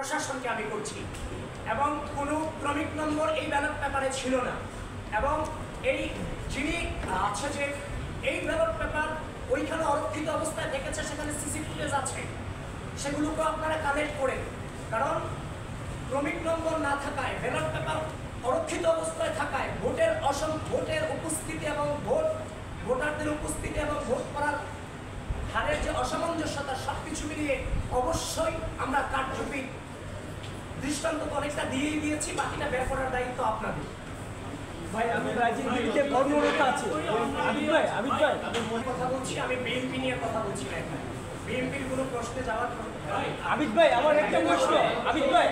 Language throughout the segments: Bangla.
প্রশাসনকে আমি করছি এবং কোনো ক্রমিক নম্বর এই ব্যালট পেপারে ছিল না এবং এই যিনি আছে যে এই ব্যালট পেপার ওইখানে অরক্ষিত অবস্থায় দেখেছে, সেখানে সিসি ফুটেজ আছে, সেগুলোকে আপনারা কালেক্ট করেন। কারণ ক্রমিক নম্বর না থাকায়, ব্যালট পেপার অরক্ষিত অবস্থায় থাকায় ভোটের উপস্থিতি এবং ভোটারদের উপস্থিতি এবং ভোট করার হারের যে অসামঞ্জস্যতা, সব কিছু মিলিয়ে অবশ্যই আমরা কারচুপি দৃষ্টান্ত অনেকটা দিয়েই দিয়েছি, বাকিটা বের করার দায়িত্ব আপনাদের। ভাই আমি রাজনীতিতে কর্মরত আছি। আবিদ ভাই আমি কথা বলছি, আমি বিএনপি নিয়ে কথা বলছি না। বিএনপির কোনো প্রশ্নে যাওয়ার আবিদ ভাই আমার একটা প্রশ্ন। আবিদ ভাই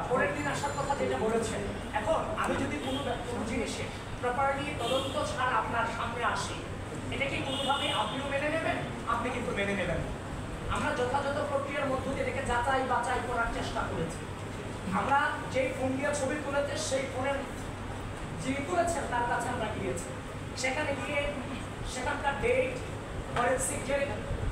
পরের দিন আসার কথা যেটা বলেছেন, এখন আমি যদি কোনো জিনিসে প্রপারলি তদন্ত ছাড়া আপনার সামনে আসি, এটা কি কোনোভাবে আপনিও মেনে নেবেন? আপনি কিন্তু মেনে নেবেন। আমরা যথাযথ প্রক্রিয়ার মধ্য দিয়ে এটাকে যাচাই বাছাই করার চেষ্টা করেছি। আমরা যেই ফোন দিয়ে ছবি তুলেছে, সেই ফোনের যিনি তুলেছেন তার কাছে আমরা গিয়েছি। সেখানে গিয়ে সেখানকার ডেট,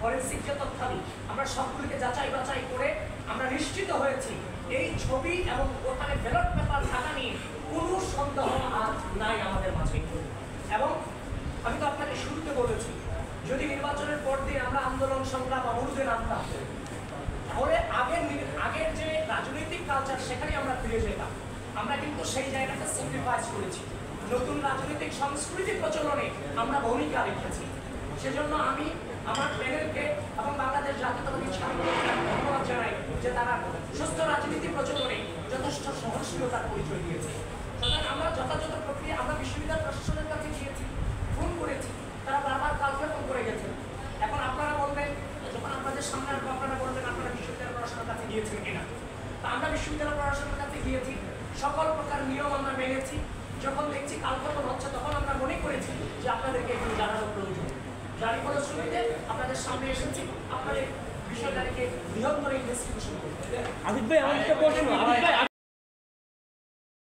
ফরেন্সিক যে তথ্যাদি, আমরা সবগুলিকে যাচাই বাছাই করে আমরা নিশ্চিত হয়েছি এই ছবি এবং ওখানে ব্যালট পেপার থাকা নিয়ে কোনো সন্দেহ আর নাই আমাদের মাঝে। এবং আমি তো আপনাকে শুরুতে বলেছি, যদি নির্বাচনের পর দিন আমরা আন্দোলন সংগ্রাম অবরোধে নামতাম, তাহলে আগের যে রাজনৈতিক কালচার সেখানে আমরা ফিরে যেতাম। আমরা কিন্তু সেই জায়গাটা স্যাক্রিফাইস করেছি, নতুন রাজনৈতিক সংস্কৃতি প্রচলনে আমরা ভূমিকা রেখেছি। সেজন্য আমি আমার প্যানেলকে এবং বাংলাদেশ জাতীয়তাবাদী ছাত্রদলকে ধন্যবাদ জানাই যে তারা সুস্থ রাজনীতি প্রচলনে যথেষ্ট সহনশীলতার পরিচয় দিয়েছে। সুতরাং আমরা যথাযথ প্রক্রিয়া, আমরা বিশ্ববিদ্যালয় প্রশাসনের কাছে গিয়েছি, ফোন করেছি, তারা বারবার কালক্ষেপণ করে গেছেন। এখন আপনারা বলবেন, যখন আপনাদের সামনে আসবো আপনারা বলবেন আপনারা বিশ্ববিদ্যালয় প্রশাসনের কাছে গিয়েছেন কিনা। তা আমরা বিশ্ববিদ্যালয় প্রশাসনের কাছে গিয়েছি, সকল প্রকার নিয়ম আমরা মেনেছি। যখন দেখছি কালক্ষেপণ হচ্ছে, তখন আমরা মনে করেছি যে আপনাদেরকে এখানে জানানো প্রয়োজন। যারই ফলশ্রুতিতে আপনাদের সামনে এসেছি, আপনাদের বিষয়টাকে বৃহত্তর ইনভেস্টিগেশন করতে। আবিদ ভাই আমার একটা প্রশ্ন।